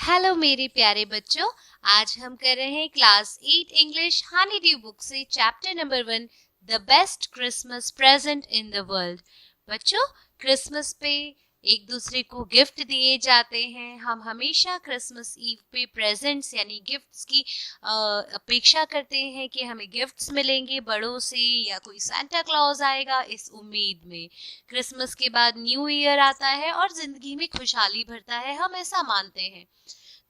Hello मेरे प्यारे बच्चों। आज हम कर रहे हैं class 8 English honey dew book से chapter number 1 the best Christmas present in the world. बच्चों, क्रिसमस पे एक दूसरे को गिफ्ट दिए जाते हैं। हम हमेशा क्रिसमस ईव पे प्रेजेंट्स यानी गिफ्ट्स की अपेक्षा करते हैं कि हमें गिफ्ट्स मिलेंगे बड़ों से या कोई सांता क्लॉज आएगा, इस उम्मीद में। क्रिसमस के बाद न्यू ईयर आता है और जिंदगी में खुशहाली भरता है, हम ऐसा मानते हैं।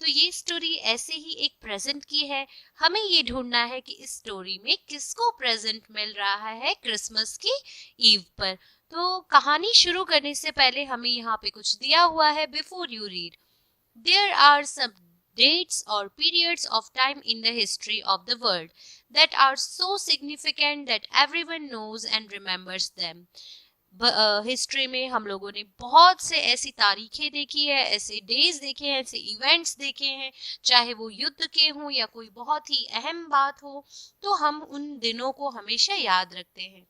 तो ये स्टोरी ऐसे ही एक प्रेजेंट की है। हमें ये ढूंढना है कि इस स्टोरी में किसको प्रेजेंट मिल रहा है क्रिसमस की ईव पर। तो कहानी शुरू करने से पहले हमें यहाँ पे कुछ दिया हुआ है। Before you read, there are some dates or periods of time in the history of the world that are so significant that everyone knows and remembers them. History में हम लोगों ने बहुत से ऐसी तारीखें देखी है, ऐसे डेज देखे हैं, ऐसे इवेंट्स देखे हैं, चाहे वो युद्ध के हों या कोई बहुत ही अहम बात हो, तो हम उन दिनों को हमेशा याद रखते हैं।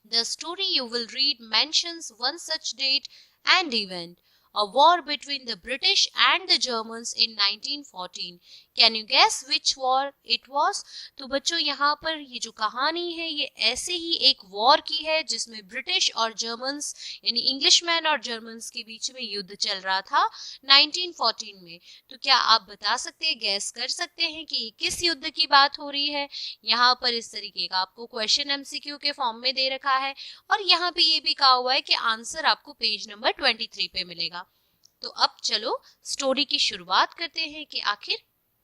The story you will read mentions one such date and event, a war between the British and the Germans in 1914. Can you guess which war it was? तो बच्चों, यहाँ पर ये जो कहानी है ये ऐसे ही एक वॉर की है जिसमें ब्रिटिश और जर्मन्स यानी इंग्लिशमैन और जर्मन्स के बीच में युद्ध चल रहा था 1914 में। तो क्या आप बता सकते हैं, गैस कर सकते हैं कि ये किस युद्ध की बात हो रही है? यहाँ पर इस तरीके का आपको क्वेश्चन एमसीक्यू के फॉर्म में दे रखा है और यहाँ पे ये भी कहा हुआ है कि आंसर आपको पेज नंबर 23 पे मिलेगा। तो अब चलो स्टोरी की शुरुआत करते हैं कि आखिर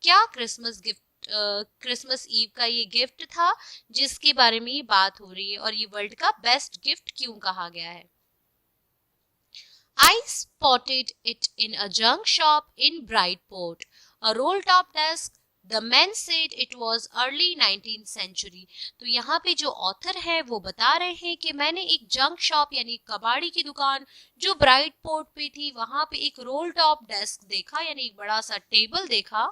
क्या क्रिसमस ईव का ये गिफ्ट था जिसके बारे में ये बात हो रही है और ये वर्ल्ड का बेस्ट गिफ्ट क्यों कहा गया है। I spotted it in a junk shop in Brightport, a roll-top desk. The men said it was early 19th century. तो यहाँ पे जो ऑथर है वो बता रहे हैं कि मैंने एक जंक शॉप यानी कबाड़ी की दुकान जो ब्राइट पोर्ट पे थी, वहां पे एक रोल टॉप डेस्क देखा यानी एक बड़ा सा टेबल देखा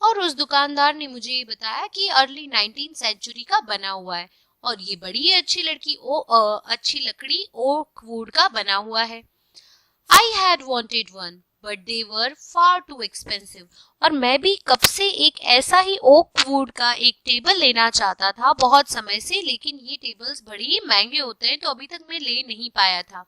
और उस दुकानदार ने मुझे ये बताया कि अर्ली 19th सेंचुरी का बना हुआ है और ये बड़ी अच्छी अच्छी लकड़ी ओक वुड का बना हुआ है। I had wanted one, but they were far too expensive. और मैं भी कब से एक ऐसा ही ओक वुड का एक टेबल लेना चाहता था बहुत समय से, लेकिन ये टेबल्स बड़े ही महंगे होते हैं तो अभी तक मैं ले नहीं पाया था।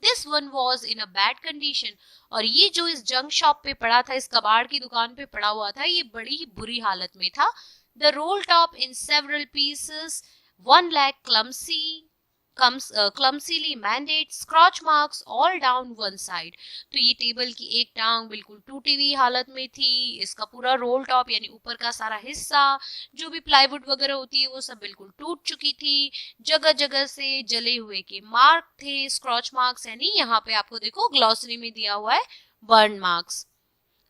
This one was in a bad condition. और ये जो इस जंक शॉप पे पड़ा था, इस कबाड़ की दुकान पे पड़ा हुआ था, ये बड़ी ही बुरी हालत में था। The roll top in several pieces, one lack clumsily mandate scratch marks all down one side. तो ये टेबल की एक टांग बिल्कुल टूटी हुई हालत में थी, इसका पूरा रोल टॉप यानी ऊपर का सारा हिस्सा जो भी प्लाईवुड वगैरह होती है वो सब बिल्कुल टूट चुकी थी। जगह जगह से जले हुए के मार्क थे, स्क्रॉच मार्क्स यानी यहाँ पे आपको देखो ग्लॉसरी में दिया हुआ है बर्न मार्क्स।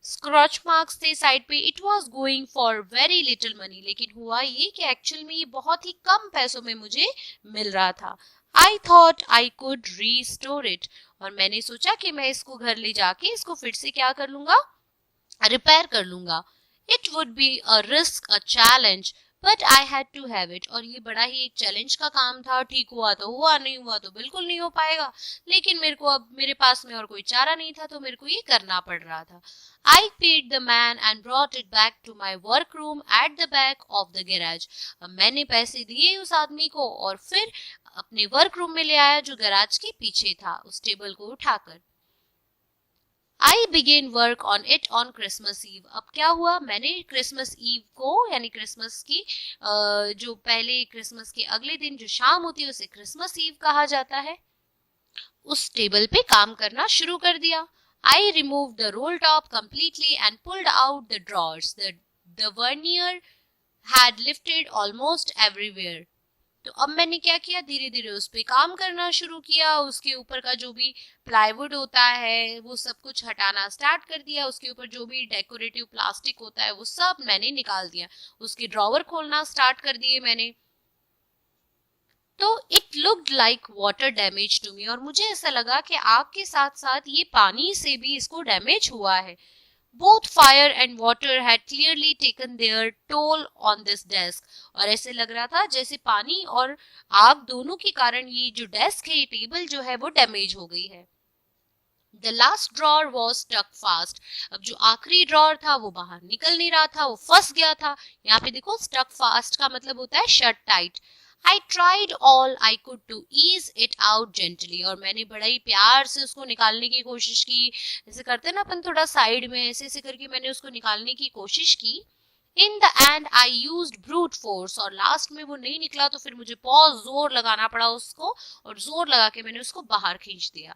स्क्रॉच मार्क्स थे साइड पे। It was going for very little money, लेकिन हुआ ये कि एक्चुअल में ये बहुत ही कम पैसों में मुझे मिल रहा था। I thought I could restore it. और मैंने सोचा कि मैं इसको घर ले जाके इसको फिर से क्या कर लूंगा, रिपेयर कर लूंगा। It would be a risk, a challenge, but I had to have it. और ये बड़ा ही एक चैलेंज का काम था। ठीक हुआ तो हुआ, नहीं हुआ तो बिल्कुल नहीं हो पाएगा, लेकिन मेरे को अब मेरे पास में और कोई चारा नहीं था तो मेरे को ये करना पड़ रहा था। I paid the man and brought it back to my workroom at the back of the garage. अब मैंने पैसे दिए उस आदमी को और फिर अपने वर्क रूम में ले आया जो गैराज के पीछे था, उस टेबल को उठाकर। I began work on it on Christmas Eve. अब क्या हुआ, मैंने क्रिसमस ईव को यानी क्रिसमस की जो पहले क्रिसमस के अगले दिन जो शाम होती है उसे क्रिसमस ईव कहा जाता है, उस टेबल पे काम करना शुरू कर दिया। I removed the roll top completely and pulled out the drawers. The vernier had lifted almost everywhere. तो अब मैंने क्या किया, धीरे धीरे उस पे काम करना शुरू किया। उसके ऊपर का जो भी प्लाईवुड होता है वो सब कुछ हटाना स्टार्ट कर दिया। उसके ऊपर जो भी डेकोरेटिव प्लास्टिक होता है वो सब मैंने निकाल दिया। उसके ड्रॉवर खोलना स्टार्ट कर दिए मैंने। तो it looked like water damage to me, और मुझे ऐसा लगा कि आग के साथ साथ ये पानी से भी इसको डैमेज हुआ है। Both fire and water had clearly taken their toll on this desk. और ऐसे लग रहा था जैसे पानी और आग दोनों के कारण ये जो डेस्क है, ये टेबल जो है वो डैमेज हो गई है। The last drawer was stuck fast. अब जो आखिरी ड्रॉर था वो बाहर निकल नहीं रहा था, वो फंस गया था. यहाँ पे देखो stuck fast का मतलब होता है shut tight. I tried all I could to ease it out gently. और मैंने बड़ा ही प्यार से उसको निकालने की कोशिश की. जैसे करते हैं ना अपन थोड़ा साइड में ऐसे ऐसे करके मैंने उसको निकालने की कोशिश की. In the and I used brute force. और लास्ट में वो नहीं निकला तो फिर मुझे बहुत जोर लगाना पड़ा उसको, और जोर लगा के मैंने उसको बाहर खींच दिया.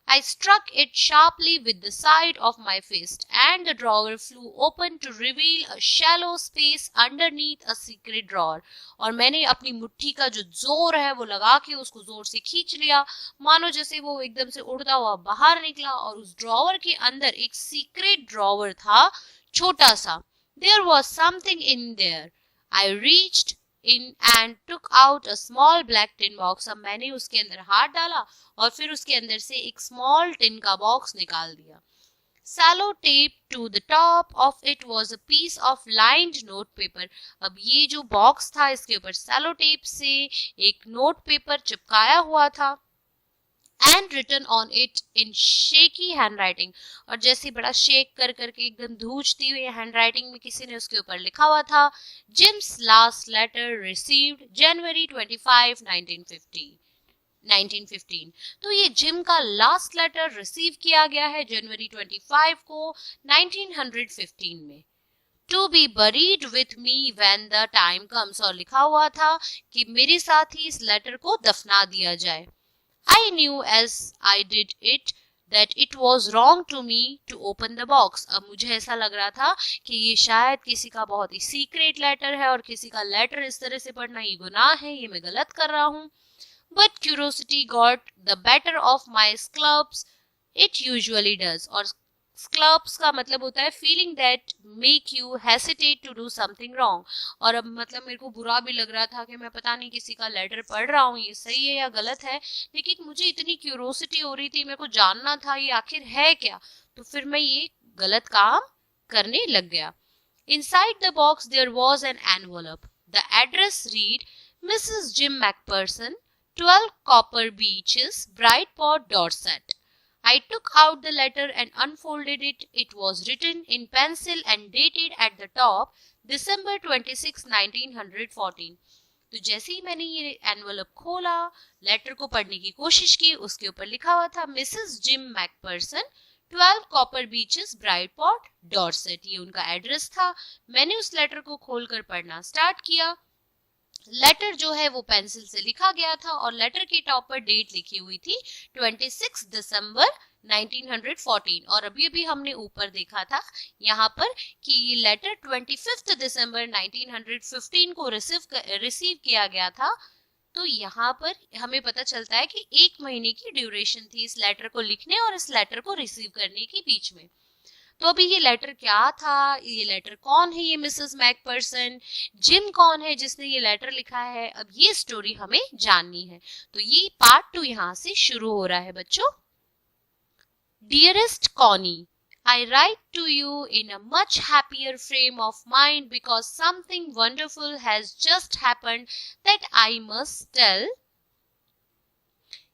I struck it sharply with the side of my fist, and the drawer flew open to reveal a shallow space underneath a secret drawer. और मैंने अपनी मुट्ठी का जो जोर है वो लगा के उसको जोर से खींच लिया, मानो जैसे वो एकदम से उड़ता हुआ बाहर निकला. और उस ड्रॉवर के अंदर एक सीक्रेट ड्रॉवर था, छोटा सा. There was something in there. I reached in and took out a small black tin box. अब मैंने उसके अंदर हाथ डाला और फिर उसके अंदर से एक small tin का बॉक्स निकाल दिया. Sallow tape to the top of it was a piece of lined note paper. अब ये जो बॉक्स था इसके ऊपर सेलो टेप से एक नोट पेपर चिपकाया हुआ था. And written on it in shaky handwriting. और जैसे बड़ा शेक कर करके एकदम धूजती हुई हैंडराइटिंग में किसी ने उसके ऊपर लिखा हुआ था, Jim's last letter received January 25, 1915. तो ये जिम का लास्ट लेटर रिसीव किया गया है जनवरी 25 को 1915 में. To be buried with me when the time comes. और लिखा हुआ था कि मेरे साथ ही इस लेटर को दफना दिया जाए. I knew as I did it that it was wrong to me to open the box. अब मुझे ऐसा लग रहा था कि ये शायद किसी का बहुत ही सीक्रेट लेटर है और किसी का लेटर इस तरह से पढ़ना ये गुनाह है, ये मैं गलत कर रहा हूँ. But curiosity got the better of my scruples. It usually does. और स्क्लप्स का मतलब होता है feeling that make you hesitate to do something wrong. और अब मतलब मेरे को बुरा भी लग रहा था कि मैं पता नहीं किसी का लेटर पढ़ रहा हूँ, ये सही है या गलत है, लेकिन मुझे इतनी क्यूरोसिटी हो रही थी, मेरे को जानना था ये आखिर है क्या. तो फिर मैं ये गलत काम करने लग गया. Inside the box there was an envelope. The address read Mrs. Jim McPherson, 12 Copper Beeches, Brightport, Dorset. I took out the letter and unfolded it. It was written in pencil and dated at the top December 26, 1914. तो जैसे ही मैंने ये envelope खोला, letter को पढ़ने की कोशिश की, उसके ऊपर लिखा हुआ था Mrs Jim Macpherson, 12 Copper Beeches, Bridport, Dorset. ये उनका एड्रेस था. मैंने उस लेटर को खोलकर पढ़ना स्टार्ट किया. लेटर जो है वो पेंसिल से लिखा गया था और लेटर के टॉप पर डेट लिखी हुई थी 26 दिसंबर 1914. और अभी अभी हमने ऊपर देखा था यहाँ पर कि ये लेटर 25 दिसंबर 1915 को रिसीव किया गया था. तो यहाँ पर हमें पता चलता है कि 1 महीने की ड्यूरेशन थी इस लेटर को लिखने और इस लेटर को रिसीव करने के बीच में. तो अभी ये लेटर क्या था, ये लेटर कौन है, ये मिसेस मैकपर्सन, जिम कौन है जिसने ये लेटर लिखा है, अब ये स्टोरी हमें जाननी है. तो ये पार्ट 2 यहाँ से शुरू हो रहा है बच्चों. Dearest Connie, I write to you in a much happier frame of mind because something wonderful has just happened that I must tell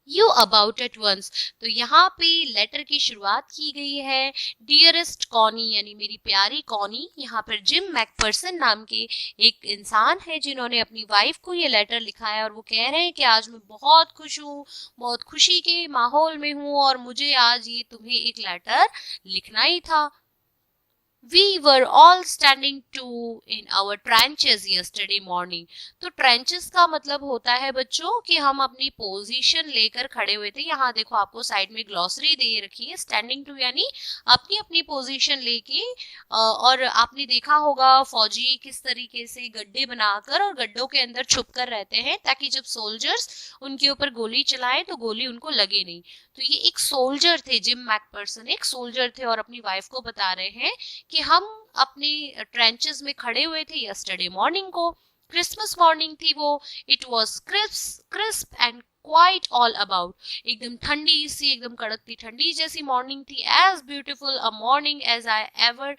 you about at once. तो यहाँ पे लेटर की शुरुआत की गई है डियरेस्ट कॉनी यानी मेरी प्यारी कॉनी. यहाँ पर जिम मैकपर्सन नाम के एक इंसान है जिन्होंने अपनी वाइफ को ये लेटर लिखा है और वो कह रहे हैं कि आज मैं बहुत खुश हूँ, बहुत खुशी के माहौल में हूँ और मुझे आज ये तुम्हें एक लेटर लिखना ही था. We were all standing to in our trenches yesterday morning. तो trenches का मतलब होता है बच्चों कि हम अपनी पोजीशन लेकर खड़े हुए थे. यहाँ देखो आपको साइड में ग्लॉसरी दे रखी है. स्टैंडिंग टू यानी अपनी अपनी पोजीशन लेके. और आपने देखा होगा फौजी किस तरीके से गड्ढे बनाकर और गड्ढों के अंदर छुप कर रहते हैं ताकि जब सोल्जर्स उनके ऊपर गोली चलाएं तो गोली उनको लगे नहीं. तो ये एक सोल्जर थे, जिम मैकपर्सन एक सोल्जर थे और अपनी वाइफ को बता रहे हैं कि हम अपने ट्रेंचेस में खड़े हुए थे यस्टरडे मॉर्निंग को. क्रिसमस मॉर्निंग थी वो. It was crisp and quite all about. एकदम ठंडी सी, एकदम कड़कती ठंडी जैसी मॉर्निंग थी. As beautiful a morning as I ever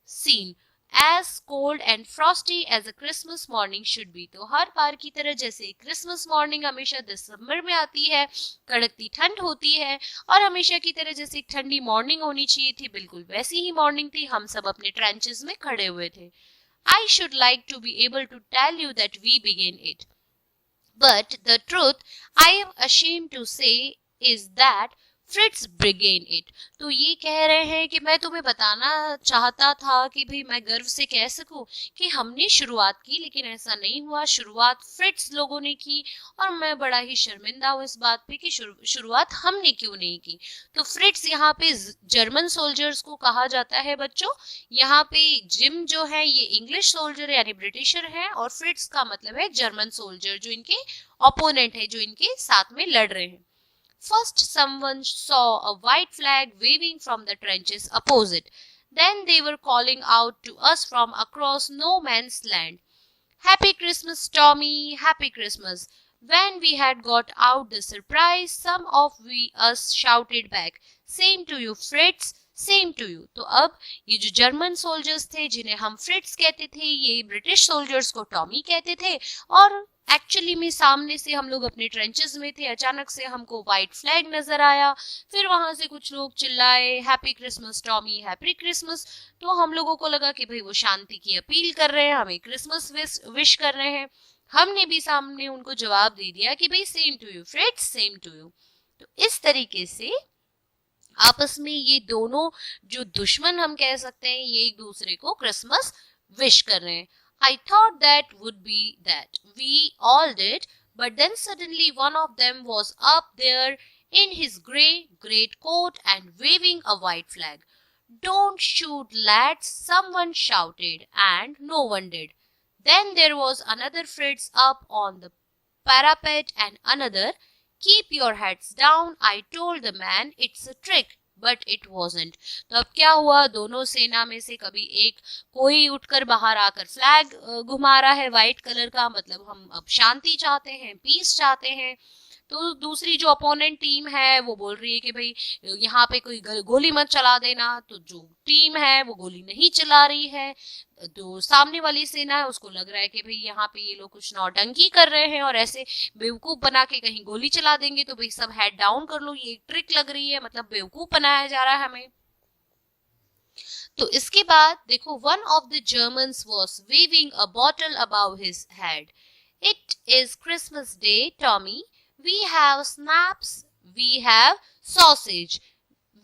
seen. as cold and frosty as a Christmas morning should be। तो हर बार की तरह जैसे क्रिसमस मॉर्निंग हमेशा दिसंबर में आती है, कड़कती ठंड होती है, और हमेशा की तरह जैसे एक ठंडी मॉर्निंग होनी चाहिए थी, बिल्कुल वैसी ही मॉर्निंग थी। हम सब अपने ट्रेंचेस में खड़े हुए थे। I should like to be able to tell you that we began it, but the truth I am ashamed to say is that Fritz began it. तो ये कह रहे हैं कि मैं तुम्हें बताना चाहता था कि भाई मैं गर्व से कह सकूं कि हमने शुरुआत की, लेकिन ऐसा नहीं हुआ। शुरुआत फ्रिट्स लोगों ने की और मैं बड़ा ही शर्मिंदा हूँ इस बात पे कि शुरुआत हमने क्यों नहीं की। तो फ्रिट्स यहाँ पे जर्मन सोल्जर्स को कहा जाता है बच्चों। यहाँ पे जिम जो है ये इंग्लिश सोल्जर यानी ब्रिटिशर है, और फ्रिट्स का मतलब है जर्मन सोल्जर जो इनके ओपोनेंट है, जो इनके साथ में लड़ रहे हैं। First, someone saw a white flag waving from the trenches opposite. Then they were calling out to us from across no man's land. Happy Christmas, Tommy! Happy Christmas! When we had got out the surprise, some of us shouted back, Same to you, Fritz! Same to you. तो अब ये जो German soldiers थे जिन्हें हम फ्रिट्स कहते थे, ये ब्रिटिश सोल्जर्स को टॉमी कहते थे, और एक्चुअली में सामने से हम लोग अपने ट्रेंचेस में थे, अचानक से हमको व्हाइट फ्लैग नजर आया, फिर वहां से कुछ लोग चिल्लाए happy Christmas Tommy, happy Christmas. तो हम लोगों को लगा कि भाई वो शांति की अपील कर रहे हैं, हमें क्रिसमस विश कर रहे हैं। हमने भी सामने उनको जवाब दे दिया कि भाई same to you Fritz, same to you. तो इस तरीके से आपस में ये दोनों जो दुश्मन हम कह सकते हैं, ये एक दूसरे को क्रिसमस विश कर रहे हैं। I thought that would be that. We all did, but then suddenly one of them was up there in his grey greatcoat and waving a white flag. Don't shoot, lads, someone shouted, and no one did. Then there was another Fritz up on the parapet and another. Keep your heads down, I told the man, it's a trick. But it wasn't. तो अब क्या हुआ, दोनों सेना में से कभी एक कोई उठकर बाहर आकर फ्लैग घुमा रहा है व्हाइट कलर का, मतलब हम अब शांति चाहते हैं, पीस चाहते हैं। तो दूसरी जो अपोनेंट टीम है वो बोल रही है कि भाई यहाँ पे कोई गोली मत चला देना। तो जो टीम है वो गोली नहीं चला रही है। तो सामने वाली सेना है उसको लग रहा है कि भाई यहाँ पे ये लोग कुछ नौटंकी कर रहे हैं और ऐसे बेवकूफ बना के कहीं गोली चला देंगे, तो भाई सब हेड डाउन कर लो, ये ट्रिक लग रही है, मतलब बेवकूफ बनाया जा रहा है हमें। तो इसके बाद देखो, one of the Germans was waving a bottle above his head. It is Christmas day, Tommy. We have snaps, we have sausage.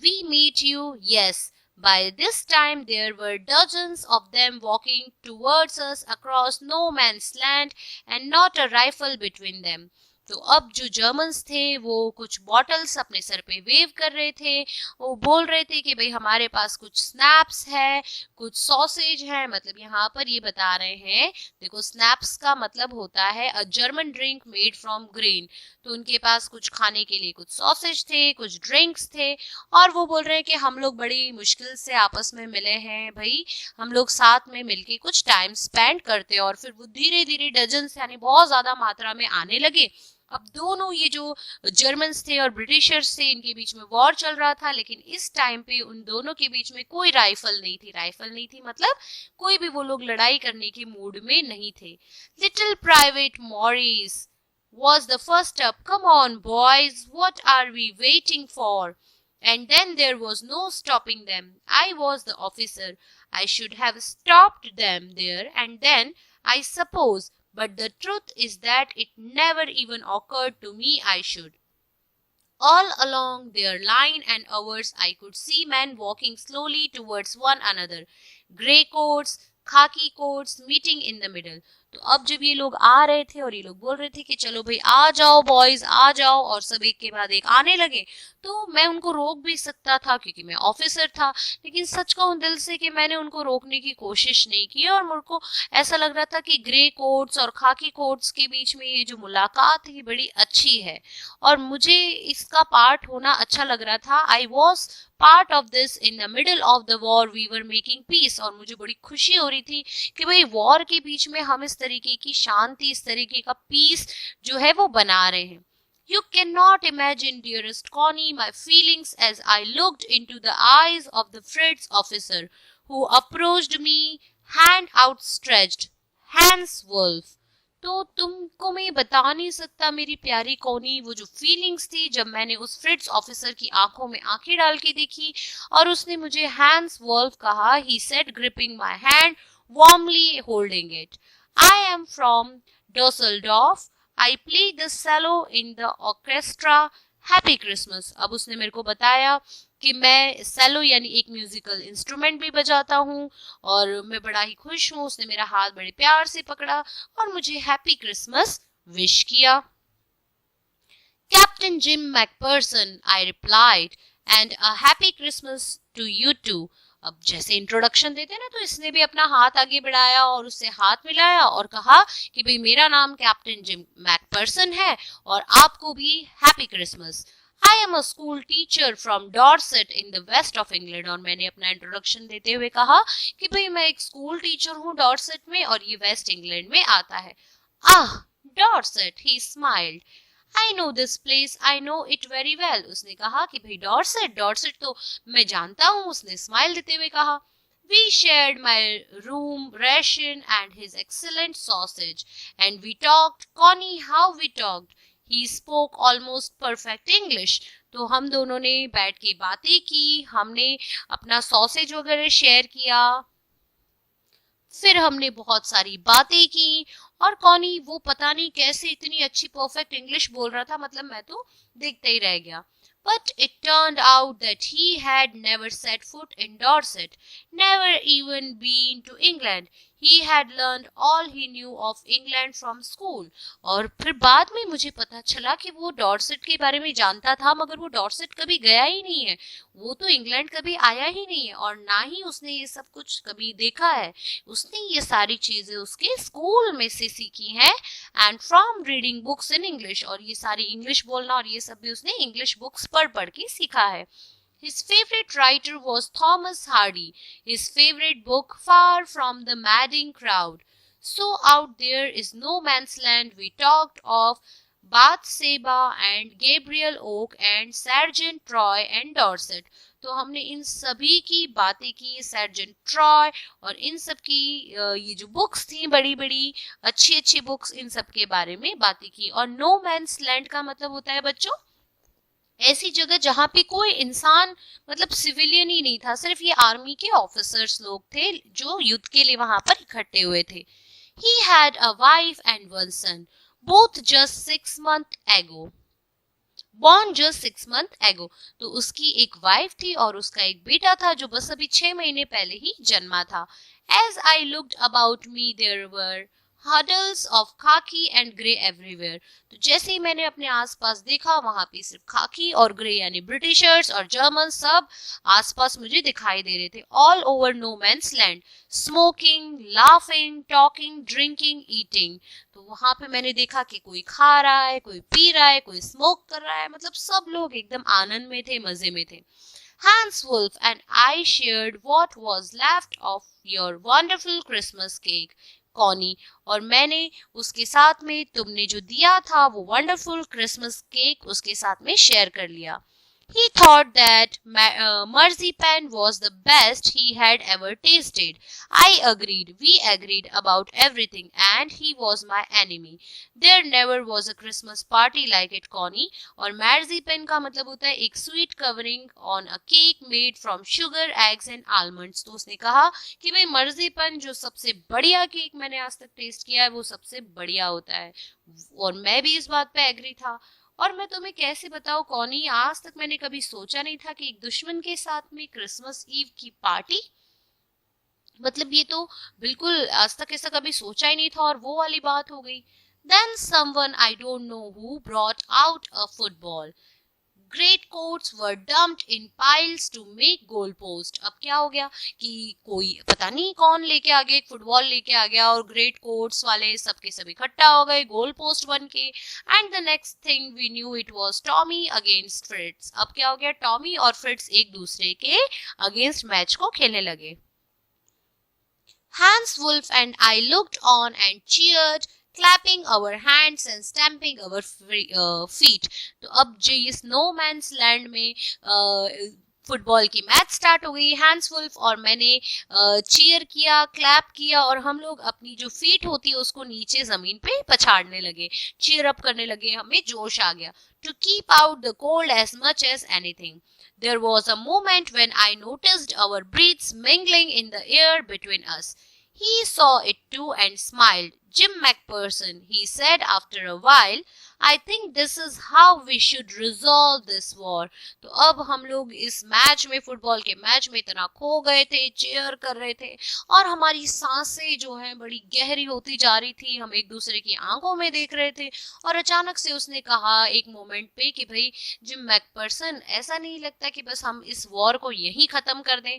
We meet you, yes. By this time there were dozens of them walking towards us across no man's land and not a rifle between them. तो अब जो Germans थे वो कुछ bottles अपने sir पे wave कर रहे थे। वो बोल रहे थे कि भाई हमारे पास कुछ स्नैप्स है, कुछ सॉसेज है। मतलब यहाँ पर ये बता रहे हैं, देखो स्नैप्स का मतलब होता है a German drink made from grain. तो उनके पास कुछ खाने के लिए कुछ सॉसेज थे, कुछ ड्रिंक्स थे, और वो बोल रहे हैं कि हम लोग बड़ी मुश्किल से आपस में मिले हैं भाई, हम लोग साथ में मिलके कुछ टाइम स्पेंड करते। और फिर वो धीरे धीरे डजन्स यानी बहुत ज्यादा मात्रा में आने लगे। अब दोनों ये जो जर्मन्स थे और ब्रिटिशर्स थे, इनके बीच में वॉर चल रहा था, लेकिन इस टाइम पे उन दोनों के बीच में कोई राइफल नहीं थी। राइफल नहीं थी मतलब कोई भी वो लोग लड़ाई करने के मूड में नहीं थे। Little private Morris was the first up. Come on, boys, what are we waiting for? And then there was no stopping them. I was the officer. I should have stopped them there and then, I suppose. But the truth is that it never even occurred to me I should. All along their line and ours, I could see men walking slowly towards one another. Grey coats, khaki coats meeting in the middle. तो अब जब ये लोग आ रहे थे और ये लोग बोल रहे थे कि चलो भाई आ जाओ बॉयज आ जाओ, और सब एक के बाद एक आने लगे, तो मैं उनको रोक भी सकता था क्योंकि मैं ऑफिसर था। लेकिन सच कहूं दिल से कि मैंने उनको रोकने की कोशिश नहीं की, और मुझे को ऐसा लग रहा था कि ग्रे कोट्स और खाकी कोट्स के बीच में ये जो मुलाकात है बड़ी अच्छी है और मुझे इसका पार्ट होना अच्छा लग रहा था। I was part of this in the middle of the war, we were making peace. और मुझे बड़ी खुशी हो रही थी कि भाई वॉर के बीच में हम इस तरीके की शांति, इस तरीके का पीस जो है वो बना रहे हैं। You cannot imagine, dearest Connie, my feelings as I looked into the eyes of the Fritz officer who approached me hand outstretched, Hans Wolf. तो तुमको मैं बता नहीं सकता मेरी प्यारी कॉनी, वो जो फीलिंग्स थी जब मैंने उस फ्रिट्ज ऑफिसर की आंखों में आंखें डाल के देखी और उसने मुझे हैंस वुल्फ कहा। He said gripping my hand, warmly holding it, I am from Dusseldorf, I play the cello in the orchestra, happy Christmas. अब उसने मेरे को बताया कि मैं सेलो यानी एक म्यूजिकल इंस्ट्रूमेंट भी बजाता हूँ और मैं बड़ा ही खुश हूँ। उसने मेरा हाथ बड़े प्यार से पकड़ा और मुझे हैप्पी क्रिसमस विश किया। Captain Jim Macpherson, I replied, and a happy Christmas to you too. अब जैसे इंट्रोडक्शन देते ना, तो इसने भी अपना हाथ आगे बढ़ाया और उससे हाथ मिलाया और कहा कि भाई मेरा नाम कैप्टन जिम मैकपर्सन है और आपको भी happy Christmas. I am a school teacher from Dorset in the west of England. और मैंने अपना इंट्रोडक्शन देते हुए कहा कि भाई मैं एक स्कूल टीचर हूँ डॉर्सेट में और ये वेस्ट इंग्लैंड में आता है। Ah, Dorset, he smiled, I know this place, I know it very well. उसने कहा कि भाई डॉर्सेट, डॉर्सेट तो मैं जानता हूँ। उसने स्माइल देते हुए कहा। We shared my room ration and his excellent sausage, and we talked. Connie, how we talked! He spoke almost perfect English. तो हम दोनों ने बैठ के बातें की, हमने अपना सॉसेज वगैरह शेयर किया, फिर हमने बहुत सारी बातें की और कॉनी वो पता नहीं कैसे इतनी अच्छी परफेक्ट इंग्लिश बोल रहा था, मतलब मैं तो देखते ही रह गया। But it turned out that he had never set foot in Dorset, never even been to England. He had learned all he knew of England from school. और फिर बाद में मुझे पता चला कि वो डॉर्सेट के बारे में जानता था, मगर वो डॉर्सेट कभी गया ही नहीं है। वो तो इंग्लैंड कभी आया ही नहीं है और ना ही उसने ये सब कुछ कभी देखा है। उसने ये सारी चीजें उसके स्कूल में से सीखी हैं, and from reading books in English. और ये सारी इंग्लिश बोलना और ये सब भी उसने इंग्लिश बुक्स पढ़ पढ़ के सीखा है। His favorite writer was Thomas Hardy. His favorite book, Far from the Madding Crowd. So out there is no man's land. We talked of Bathsheba and Gabriel Oak and Sergeant Troy and Dorset. तो हमने इन सभी की बातें की, sergeant Troy और इन सब की ये जो बुक्स थी बड़ी बड़ी अच्छी अच्छी बुक्स, इन सब के बारे में बातें की। और नो मैंस लैंड का मतलब होता है बच्चों ऐसी जगह जहां पे कोई इंसान मतलब सिविलियन ही नहीं था, सिर्फ ये आर्मी के ऑफिसर्स लोग थे जो युद्ध के लिए वहां पर इकट्ठे हुए थे। He had a wife and one son, both just 6 months ago. Born just 6 months ago. तो उसकी एक वाइफ थी और उसका एक बेटा था जो बस अभी 6 महीने पहले ही जन्मा था। As I looked about me, there were huddles of khaki and grey everywhere. तो जैसे ही मैंने अपने आसपास देखा वहां पे सिर्फ खाकी और ग्रे यानी ब्रिटिशर्स और जर्मन सब आसपास मुझे दिखाई दे रहे थे। All over no man's land, smoking, laughing, talking, drinking, eating. तो वहां पे मैंने देखा कि कोई खा रहा है, कोई पी रहा है, कोई स्मोक कर रहा है, मतलब सब लोग एकदम आनंद में थे, मजे में थे। Hans Wolf and I shared what was left of your wonderful Christmas cake, Connie, और मैंने उसके साथ में तुमने जो दिया था वो वंडरफुल क्रिसमस केक उसके साथ में शेयर कर लिया। He thought that marzipan was the best he had ever tasted. I agreed. We agreed about everything, and he was my enemy. There never was a Christmas party like it, Connie. और marzipan का मतलब होता है एक sweet covering on a cake made from sugar, eggs and almonds. तो उसने कहा कि भाई marzipan जो सबसे बढ़िया केक मैंने आज तक टेस्ट किया है वो सबसे बढ़िया होता है, और मैं भी इस बात पे एग्री था। और मैं तुम्हें कैसे बताऊं कॉनी, आज तक मैंने कभी सोचा नहीं था कि एक दुश्मन के साथ में क्रिसमस ईव की पार्टी, मतलब ये तो बिल्कुल आज तक ऐसा कभी सोचा ही नहीं था और वो वाली बात हो गई। Then someone I don't know who brought out a football. Great coats were dumped in piles to make goal post. अब क्या हो गया कि कोई पता नहीं कौन लेके आ गया, एक फुटबॉल लेके आ गया और ग्रेट कोट्स वाले सबके सब इकट्ठा हो गए गोल पोस्ट बन के। And the next thing we knew it was Tommy against Fritz. अब क्या हो गया, टॉमी और फ्रिट्स एक दूसरे के अगेंस्ट मैच को खेलने लगे। Hans Wolf and I looked on and cheered, clapping our hands and stamping our feet. तो अब जो ये स्नो मैंस लैंड में फुटबॉल की मैच स्टार्ट हो गई। हैंस वुल्फ और मैंने चीयर किया, क्लैप किया और हम लोग अपनी जो फीट होती है उसको नीचे जमीन पे पछाड़ने लगे, चीयर अप करने लगे, हमें जोश आ गया। To keep out the cold as much as anything. There was a moment when I noticed our breaths mingling in the air between us. He saw it too and smiled. Jim McPherson, he said after a while, I think this is how we should resolve this war. तो अब हम लोग इस match में, football के match में इतना खो गए थे, चेयर कर रहे थे और हमारी सांसें जो हैं बड़ी गहरी होती जा रही थी, हम एक दूसरे की आंखों में देख रहे थे। और अचानक से उसने कहा एक मोमेंट पे कि भाई जिम मैकपर्सन, ऐसा नहीं लगता कि बस हम इस वॉर को यहीं खत्म कर दें?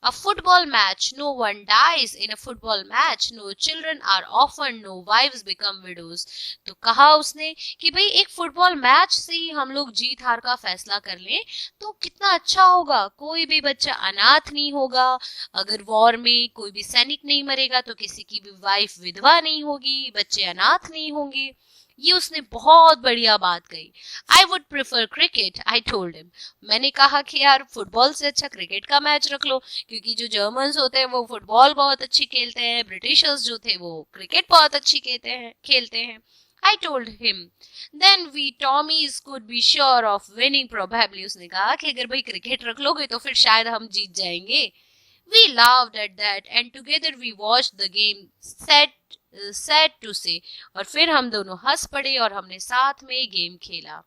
A football match, no one dies in a football match, no children are orphaned, no wives become widows. तो कहा उसने कि भाई एक फुटबॉल मैच से ही हम लोग जीत हार का फैसला कर लें तो कितना अच्छा होगा, कोई भी बच्चा अनाथ नहीं होगा, अगर वॉर में कोई भी सैनिक नहीं मरेगा तो किसी की भी वाइफ विधवा नहीं होगी, बच्चे अनाथ नहीं होंगे। ये उसने बहुत बढ़िया बात कही। I would prefer cricket, I told him. मैंने कहा कि यार फुटबॉल से अच्छा क्रिकेट का मैच रख लो, क्योंकि जो जर्मन्स होते हैं वो फुटबॉल बहुत अच्छी खेलते हैं, ब्रिटिशर्स जो थे वो क्रिकेट बहुत अच्छी खेलते हैं। I told him. Then we Tommies could be sure of winning probably. उसने कहा कि अगर भाई क्रिकेट रख लोगे तो फिर शायद हम जीत जाएंगे। We laughed at that and together we watched the game sad to say. और फिर हम दोनों हंस पड़े और हमने साथ में गेम खेला।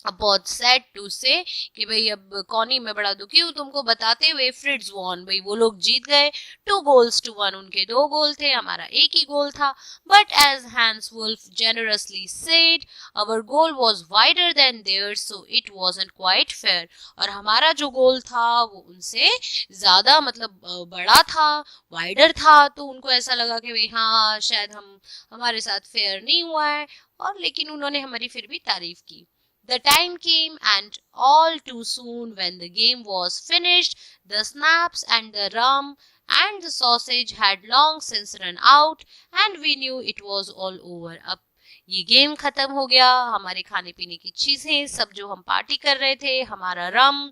अब बहुत सैड टू से कि भाई अब कॉनी मैं बड़ा दुखी हूँ तुमको बताते हुए, फ्रिट्ज वॉन, भाई वो लोग जीत गए 2-1, उनके 2 गोल थे, हमारा एक ही गोल था। But as Hans Wolf generously said, our goal was wider than theirs so it wasn't quite fair. और हमारा जो गोल था वो उनसे ज्यादा मतलब बड़ा था, वाइडर था, तो उनको ऐसा लगा कि भाई हाँ शायद हमारे साथ फेयर नहीं हुआ है, और लेकिन उन्होंने हमारी फिर भी तारीफ की। The time came, and all too soon, when the game was finished, the snaps and the rum and the sausage had long since run out, and we knew it was all over. अब ये game खत्म हो गया, हमारे खाने पीने की चीजें सब, जो हम पार्टी कर रहे थे, हमारा रम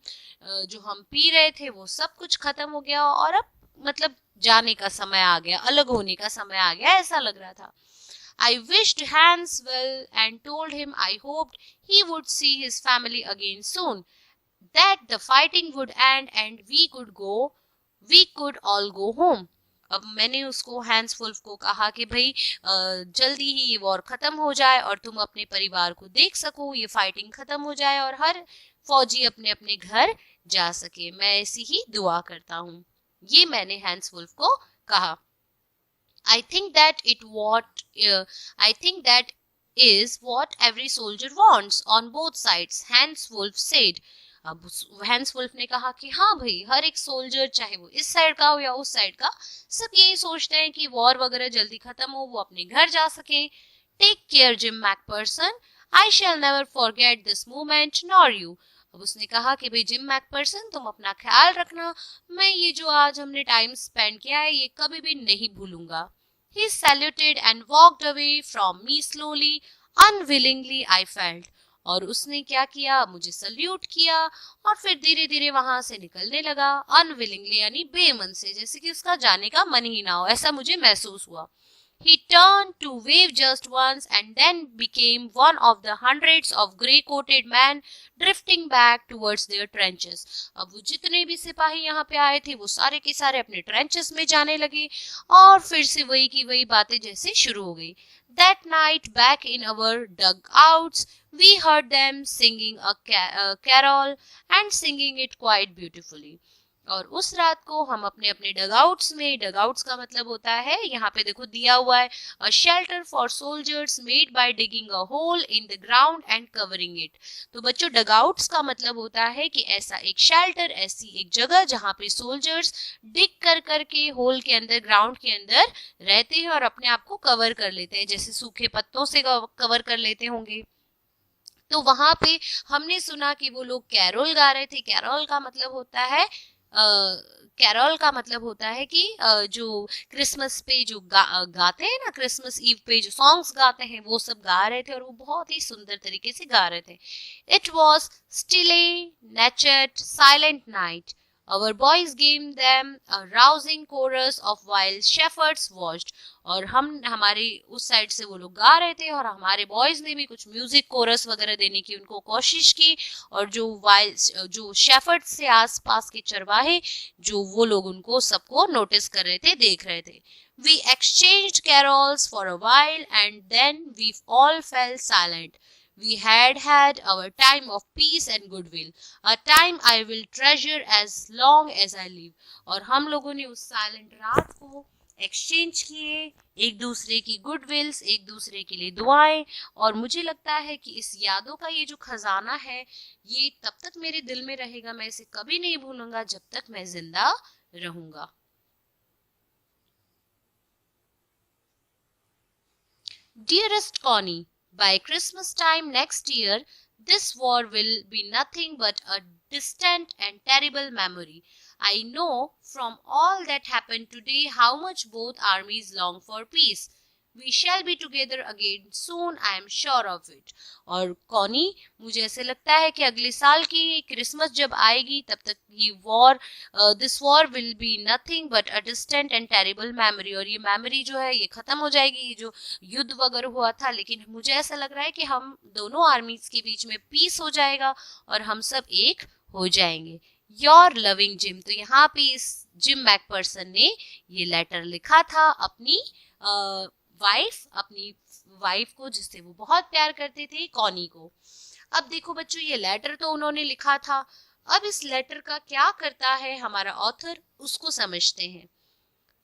जो हम पी रहे थे, वो सब कुछ खत्म हो गया और अब मतलब जाने का समय आ गया, अलग होने का समय आ गया, ऐसा लग रहा था। I wished Hans well and told him I hoped he would see his family again soon, that the fighting would end and we could all go home. अब मैंने उसको हैंस वुल्फ को कहा कि भाई जल्दी ही ये वॉर खत्म हो जाए और तुम अपने परिवार को देख सको, ये फाइटिंग खत्म हो जाए और हर फौजी अपने अपने घर जा सके, मैं ऐसी ही दुआ करता हूँ। ये मैंने हैंस वुल्फ को कहा। I think that is what every soldier wants on both sides, Hans Wolf said. अब हैंस वुल्फ ने कहा कि हाँ भाई हर एक सोल्जर, चाहे वो इस साइड का हो या उस साइड का, सब यही सोचते हैं कि वॉर वगैरह जल्दी खत्म हो, वो अपने घर जा सके। Take care Jim Macpherson, I shall never forget this moment nor you. अब उसने कहा कि भाई जिम मैकपर्सन तुम अपना ख्याल रखना, मैं ये जो आज हमने टाइम स्पेंड किया है ये कभी भी नहीं भूलूंगा। He saluted and walked away from me slowly, unwillingly I felt. और उसने क्या किया, मुझे सल्यूट किया और फिर धीरे धीरे वहां से निकलने लगा, अनविलिंगली यानी बेमन से, जैसे कि उसका जाने का मन ही ना हो, ऐसा मुझे महसूस हुआ। He turned to wave just once and then became one of the hundreds of grey-coated men drifting back towards their trenches. अब वो जितने भी सिपाही यहाँ पे आए थे वो सारे के सारे अपने ट्रेंचेस में जाने लगे और फिर से वही की वही बातें जैसे शुरू हो गई। That night back in our dugouts, we heard them singing a carol and singing it quite beautifully. और उस रात को हम अपने अपने डगआउट्स में, डगआउट्स का मतलब होता है, यहाँ पे देखो दिया हुआ है, a shelter for soldiers made by digging a hole in the ground and covering it. तो बच्चों डगआउट्स का मतलब होता है कि ऐसा एक शेल्टर, ऐसी एक जगह जहाँ पे सोल्जर्स डिग कर करके होल के अंदर, ग्राउंड के अंदर रहते हैं और अपने आप को कवर कर लेते हैं, जैसे सूखे पत्तों से कवर कर लेते होंगे। तो वहां पे हमने सुना कि वो लोग कैरोल गा रहे थे। कैरोल का मतलब होता है कैरल का मतलब होता है कि जो क्रिसमस पे जो गाते हैं ना, क्रिसमस ईव पे जो सॉन्ग्स गाते हैं वो सब गा रहे थे और वो बहुत ही सुंदर तरीके से गा रहे थे. It was still a नेचर्ड silent night. Our boys gave them a rousing chorus of while shepherds watched. और हम हमारे उस साइड से वो लोग गा रहे थे और हमारे बॉयज ने भी कुछ म्यूजिक कोरस वगैरह देने की उनको कोशिश की. और जो शेफर्ड से आसपास के चरवाहे जो वो लोग उनको सबको नोटिस कर रहे थे, देख रहे थे. We exchanged carols for a while and then we all fell silent. We had had our time of peace and goodwill, a time I will treasure as long as I live. और हम लोगों ने उस silent रात को exchange किए, एक दूसरे की गुडविल्स, एक दूसरे के लिए दुआएं. और मुझे लगता है कि इस यादों का ये जो खजाना है ये तब तक मेरे दिल में रहेगा, मैं इसे कभी नहीं भूलूंगा जब तक मैं जिंदा रहूंगा. Dearest Connie, by Christmas time next year, this war will be nothing but a distant and terrible memory. I know from all that happened today how much both armies long for peace. We shall be together again soon, I am sure of it. और Connie, मुझे ऐसे लगता है कि अगले साल की Christmas जब आएगी तब तक ये war, this war will be nothing but a distant and terrible memory. और ये मेमोरी जो है ये खत्म हो जाएगी, ये जो युद्ध वगैरह हुआ था. लेकिन मुझे ऐसा लग रहा है कि हम दोनों आर्मीज के बीच में पीस हो जाएगा और हम सब एक हो जाएंगे. Your loving gym. तो यहाँ पे इस जिम मैकपर्सन ने ये लेटर लिखा था अपनी वाइफ को, जिससे वो बहुत प्यार करते थे, कॉनी को. अब देखो बच्चों, ये लेटर तो उन्होंने लिखा था. अब इस लेटर का क्या करता है हमारा ऑथर, उसको समझते हैं.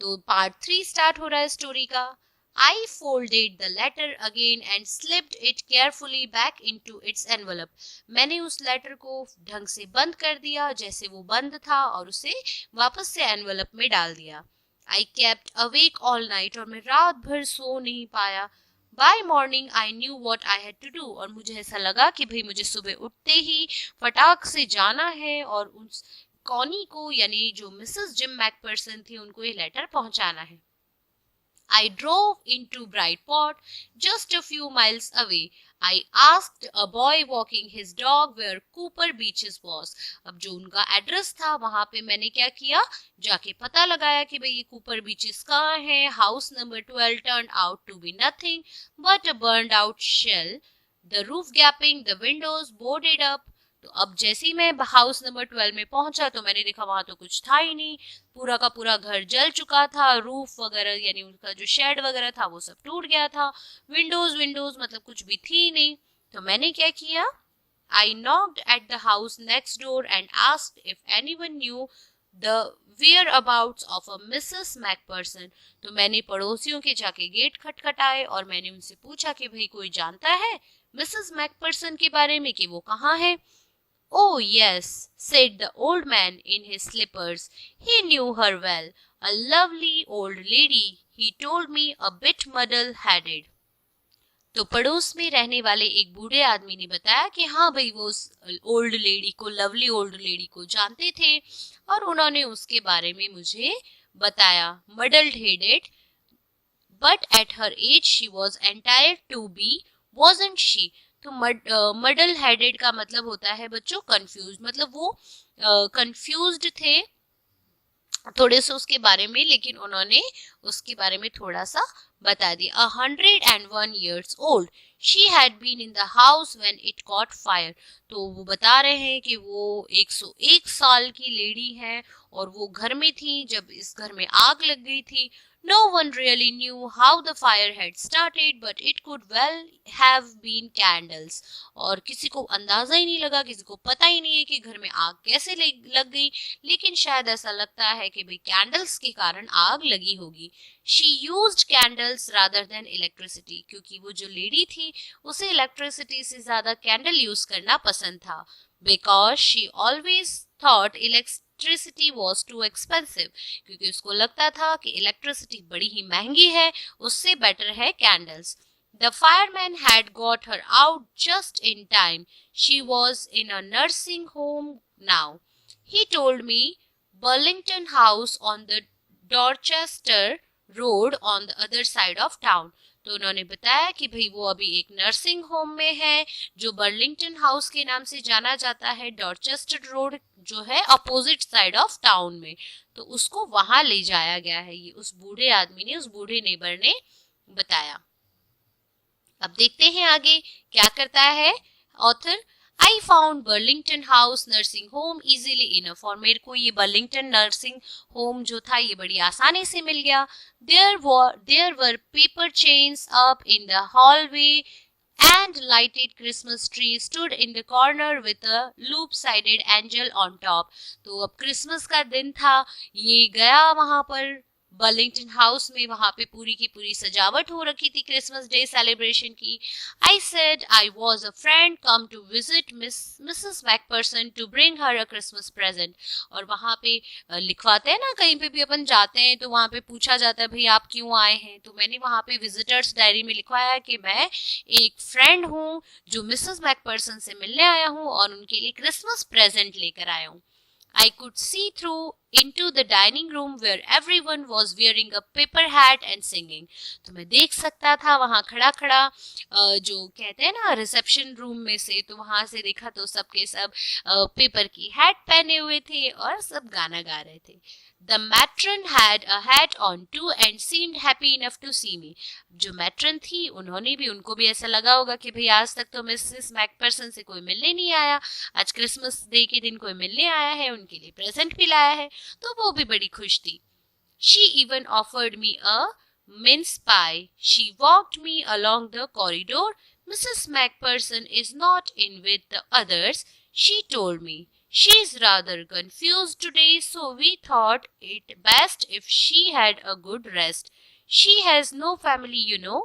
तो पार्ट 3 स्टार्ट हो रहा है स्टोरी का. I folded the letter again and slipped it carefully back into its envelope. मैंने उस लेटर को ढंग से बंद कर दिया जैसे वो बंद था और उसे वापस से एनवेलप में डाल दिया. I kept awake all night. और मैं रात भर सो नहीं पाया. By morning I knew what I had to do. और मुझे ऐसा लगा कि भाई मुझे सुबह उठते ही फटाक से जाना है और उस कॉनी को, यानी जो मिसेस जिम मैकपर्सन थी, उनको ये लेटर पहुंचाना है. I drove into Brightport, just a few miles away. I asked a boy walking his dog where Cooper Beaches was. अब जो उनका एड्रेस था वहां पे मैंने क्या किया, जाके पता लगाया कि भाई ये कूपर बीचेस कहाँ है. House number 12 turned out to be nothing but a burned out shell. The roof gaping, the windows boarded up. तो अब जैसे ही मैं हाउस नंबर 12 में पहुंचा तो मैंने देखा वहां तो कुछ था ही नहीं. पूरा का पूरा घर जल चुका था. रूफ वगैरह यानी उनका जो शेड वगैरह था वो सब टूट गया था. विंडोज मतलब कुछ भी थी नहीं. तो मैंने क्या किया, I knocked at the house next door and asked if anyone knew the whereabouts of a Mrs Macpherson. तो मैंने पड़ोसियों के जाके गेट खटखटाए और मैंने उनसे पूछा कि भाई कोई जानता है मिसेस मैकपर्सन के बारे में कि वो कहाँ है. Oh, yes, said the old man in his slippers. He knew her well. A lovely old lady, he told me, a bit muddle-headed. तो पड़ोस में रहने वाले एक बूढ़े आदमी ने बताया कि हाँ भाई वो उस ओल्ड लेडी को, लवली ओल्ड लेडी को जानते थे और उन्होंने उसके बारे में मुझे बताया. Muddled headed, but at her age she was entitled to be, wasn't she? तो मडल हेडेड का मतलब होता है बच्चों कंफ्यूज. मतलब वो कंफ्यूज्ड थे थोड़े से उसके बारे में, लेकिन उन्होंने उसके बारे में थोड़ा सा बता दिया. 101 years old. She had been in the house when it caught fire. तो वो बता रहे हैं कि वो 101 साल की लेडी है और वो घर में थी जब इस घर में आग लग गई थी. No one really knew how the fire had started, but it could well have been candles. और किसी को अंदाजा ही नहीं लगा, किसी को पता ही नहीं है कि घर में आग कैसे लग गई, लेकिन शायद ऐसा लगता है कि भाई कैंडल्स के कारण आग लगी होगी. She used candles rather than electricity. क्योंकि वो जो लेडी थी उसे इलेक्ट्रिसिटी से ज्यादा कैंडल यूज करना पसंद था. Because she always thought electricity was too expensive. क्योंकि उसको लगता था कि इलेक्ट्रिसिटी बड़ी ही महंगी है, उससे बेटर है candles. The fireman had got her out just in time. She was in a nursing home now. He told me Burlington house on the Dorchester road on the other side of town. तो उन्होंने बताया कि भाई वो अभी एक nursing home में है जो बर्लिंगटन हाउस के नाम से जाना जाता है, डॉर्चेस्टर रोड जो है अपोजिट साइड ऑफ टाउन में। तो उसको वहां ले जाया गया है, ये उस बूढ़े आदमी ने, उस बूढ़े नेबर ने बताया। अब देखते हैं आगे क्या करता है author. I found Burlington house nursing home easily enough, और मेरे को ये बर्लिंगटन नर्सिंग होम जो था ये बड़ी आसानी से मिल गया। There were paper chains up in the hallway and lighted Christmas tree stood in the corner with a loop-sided angel on top। तो अब क्रिसमस का दिन था, ये गया वहां पर बर्लिंगटन हाउस में, वहां पे पूरी की पूरी सजावट हो रखी थी क्रिसमस डे सेलिब्रेशन की। I said I was a friend come to visit Mrs Macpherson to bring her a Christmas present. और वहां पे लिखवाते हैं ना, कहीं पे भी अपन जाते हैं तो वहां पे पूछा जाता है भाई आप क्यों आए हैं, तो मैंने वहां पे विजिटर्स डायरी में लिखवाया कि मैं एक फ्रेंड हूँ जो मिसेस मैकपर्सन से मिलने आया हूँ और उनके लिए क्रिसमस प्रेजेंट लेकर आया हूँ। I could see through into the dining room where everyone was wearing a paper hat and singing। तो मैं देख सकता था वहाँ खड़ा खड़ा जो कहते हैं ना रिसेप्शन रूम में से, तो वहां से देखा तो सबके सब पेपर की हैट पहने हुए थे और सब गाना गा रहे थे। The matron had a hat on too and seemed happy enough to see me। जो मैट्रन थी उन्होंने भी, उनको भी ऐसा लगा होगा कि भाई आज तक तो मिसेस मैकपर्सन से कोई मिलने नहीं आया, आज क्रिसमस डे के दिन कोई मिलने आया है, उनके लिए प्रेजेंट भी लाया है, तो वो भी बड़ी खुश थी। She even offered me a mince pie। She walked me along the corridor। Mrs. Macpherson is not in with the others, she told me। She's rather confused today, so we thought it best if she had a good rest। She has no family, you know।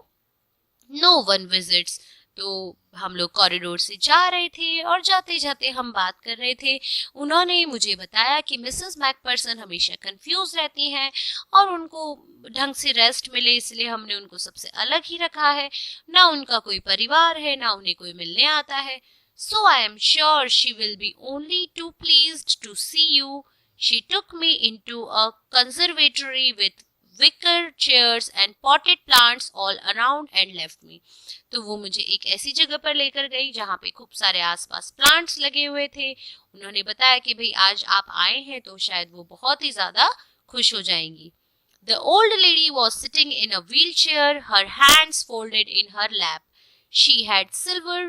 No one visits। तो हम लोग corridor से जा रहे थे और जाते जाते हम बात कर रहे थे। उन्होंने मुझे बताया कि मिसेस मैकपर्सन हमेशा कंफ्यूज रहती हैं और उनको ढंग से रेस्ट मिले इसलिए हमने उनको सबसे अलग ही रखा है, ना उनका कोई परिवार है ना उन्हें कोई मिलने आता है। So I am sure she will be only too pleased to see you। She took me into a conservatory with wicker chairs and potted plants all around and left me। तो वो मुझे एक ऐसी जगह पर लेकर गई जहाँ पे खूब सारे आसपास प्लांट्स लगे हुए थे। उन्होंने बताया कि भाई आज आप आए हैं तो शायद वो बहुत ही ज्यादा खुश हो जाएंगी। The old lady was sitting in a wheelchair, her hands folded in her lap। She had silver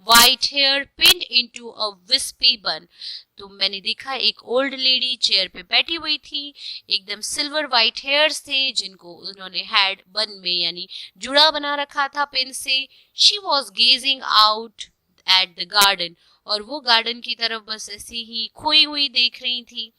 white hair pinned into a wispy bun। तो मैंने देखा एक ओल्ड लेडी चेयर पे बैठी हुई थी, एकदम सिल्वर वाइट हेयर्स थे जिनको उन्होंने हैड बन में यानी जुड़ा बना रखा था पिन से। She was gazing out at the garden, और वो गार्डन की तरफ बस ऐसी ही खोई हुई देख रही थी।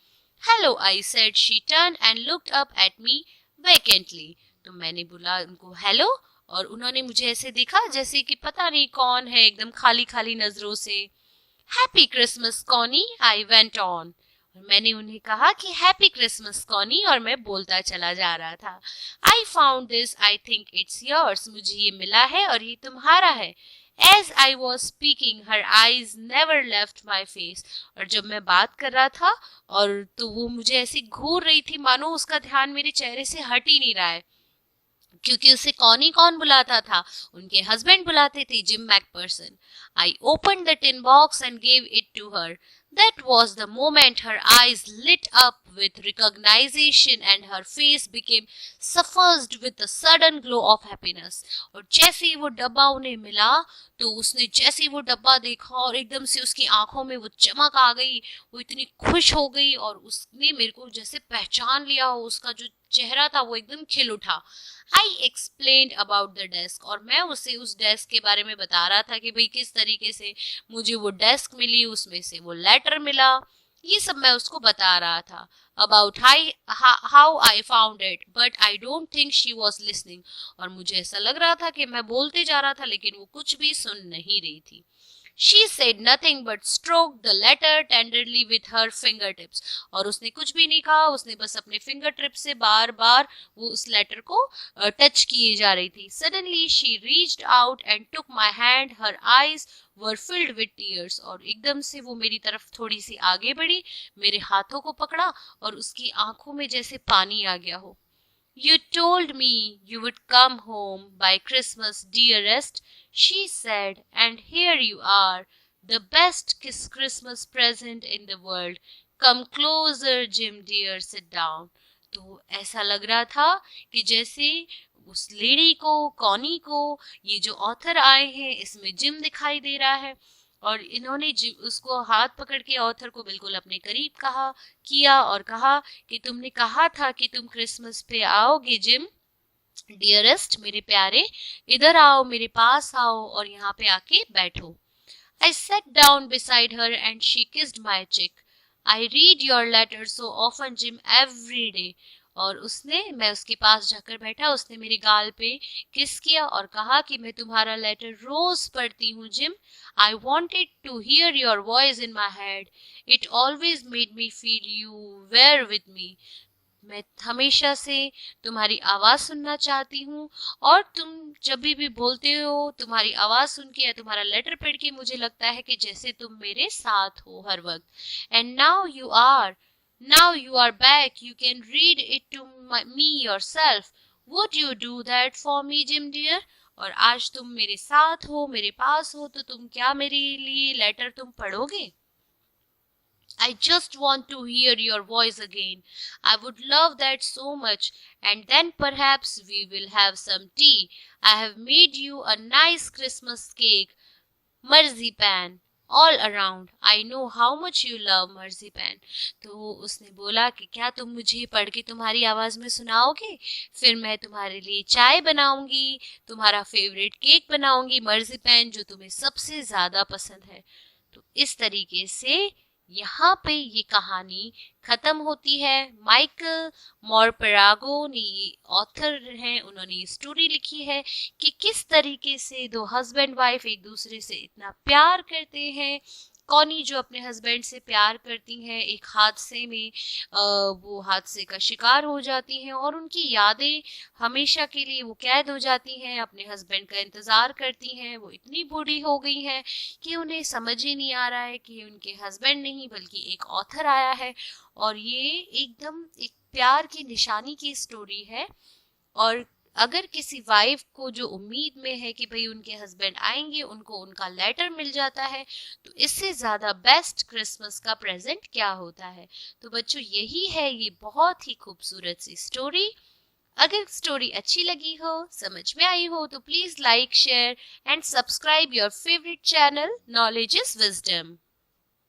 Hello I said. She turn and looked up at me vacantly. तो मैंने बोला उनको हेलो, और उन्होंने मुझे ऐसे देखा जैसे कि पता नहीं कौन है, एकदम खाली खाली नजरों से। Happy Christmas Connie, I went on. और मैंने उन्हें कहा कि हैप्पी क्रिसमस कॉनी, और मैं बोलता चला जा रहा था। I found this, I think it's yours. मुझे ये मिला है और ये तुम्हारा है। As I was speaking, her eyes never left my face। और जब मैं बात कर रहा था और तो वो मुझे ऐसी घूर रही थी मानो उसका ध्यान मेरे चेहरे से हट ही नहीं रहा है, क्योंकि उसे कौन बुलाता था, उनके हस्बैंड बुलाते थे, Jim Macpherson. I open the tin box and gave it to her. That was the moment her eyes lit up with recognition and her face became suffused with a sudden glow of happiness। और जैसे ही वो डब्बा उन्हें मिला तो उसने जैसे ही वो डब्बा देखा और एकदम से उसकी आंखों में वो चमक आ गई, वो इतनी खुश हो गई और उसने मेरे को जैसे पहचान लिया हो, उसका जो चेहरा था वो एकदम खिल उठा। आई एक्सप्लेन्ड अबाउट द डेस्क, और मैं उसे उस डेस्क के बारे में बता रहा था कि भाई किस तरीके से मुझे वो डेस्क मिली, उसमें से वो लेटर मिला, ये सब मैं उसको बता रहा था। About how I found it, but I don't think she was listening. और मुझे ऐसा लग रहा था कि मैं बोलते जा रहा था लेकिन वो कुछ भी सुन नहीं रही थी। She said nothing but stroked the letter tenderly with her fingertips. और उसने कुछ भी नहीं कहा, उसने बस अपने फिंगर टिप से बार बार वो उस लेटर को टच किए जा रही थी. Suddenly she reached out and took my hand. Her eyes were filled with tears. और एकदम से वो मेरी तरफ थोड़ी सी आगे बढ़ी, मेरे हाथों को पकड़ा और उसकी आंखों में जैसे पानी आ गया हो. You told me you would come home by Christmas, dearest, she said, and here you are, the best Christmas present in the world. Come closer, Jim dear, sit down. तो ऐसा लग रहा था कि जैसे उस लेडी को, कॉनी को, ये जो ऑथर आए हैं इसमें जिम दिखाई दे रहा है और इन्होंने उसको हाथ पकड़ के ऑथर को बिल्कुल अपने करीब किया और कहा कि तुमने कहा था कि तुम क्रिसमस पे आओगे जिम डियरेस्ट, मेरे प्यारे, इधर आओ, मेरे पास आओ और यहाँ पे आके बैठो. I sat down beside her and she kissed my cheek. I read your letter so often, Jim, every day. और मैं उसके पास जाकर बैठा, उसने मेरे गाल पे किस किया और कहा कि मैं तुम्हारा लेटर रोज पढ़ती हूँ gym. I wanted to hear your voice in my head. It always made me feel you were with me. मैं हमेशा से तुम्हारी आवाज सुनना चाहती हूँ और तुम जब भी बोलते हो, तुम्हारी आवाज सुन के या तुम्हारा लेटर पढ़ के मुझे लगता है कि जैसे तुम मेरे साथ हो हर वक्त. And now you are back. You can read it to me yourself. Would you do that for me, Jim dear? और आज तुम मेरे साथ हो, मेरे पास हो, तो तुम क्या मेरे लिए लेटर तुम पढ़ोगे? I just want to hear your voice again. I would love that so much. And then perhaps we will have some tea. I have made you a nice Christmas cake. Marzipan. All around. I know how much you love marzipan. तो उसने बोला कि क्या तुम मुझे पढ़ के तुम्हारी आवाज में सुनाओगे? फिर मैं तुम्हारे लिए चाय बनाऊंगी, तुम्हारा फेवरेट केक बनाऊंगी, marzipan जो तुम्हें सबसे ज्यादा पसंद है. तो इस तरीके से यहाँ पे ये कहानी खत्म होती है. माइकल मोरपेरागो ने ये ऑथर हैं, उन्होंने ये स्टोरी लिखी है कि किस तरीके से दो हस्बैंड वाइफ एक दूसरे से इतना प्यार करते हैं. कॉनी जो अपने हस्बैंड से प्यार करती हैं, एक हादसे में वो हादसे का शिकार हो जाती हैं और उनकी यादें हमेशा के लिए वो कैद हो जाती हैं, अपने हस्बैंड का इंतज़ार करती हैं. वो इतनी बूढ़ी हो गई हैं कि उन्हें समझ ही नहीं आ रहा है कि उनके हस्बैंड नहीं बल्कि एक ऑथर आया है. और ये एकदम एक प्यार की निशानी की स्टोरी है. और अगर किसी वाइफ को जो उम्मीद में है कि भाई उनके हस्बैंड आएंगे, उनको उनका लेटर मिल जाता है, तो इससे ज़्यादा बेस्ट क्रिसमस का प्रेजेंट क्या होता है. तो बच्चों यही है ये बहुत ही खूबसूरत सी स्टोरी. अगर स्टोरी अच्छी लगी हो, समझ में आई हो, तो please like, share and subscribe your favourite channel knowledge is wisdom.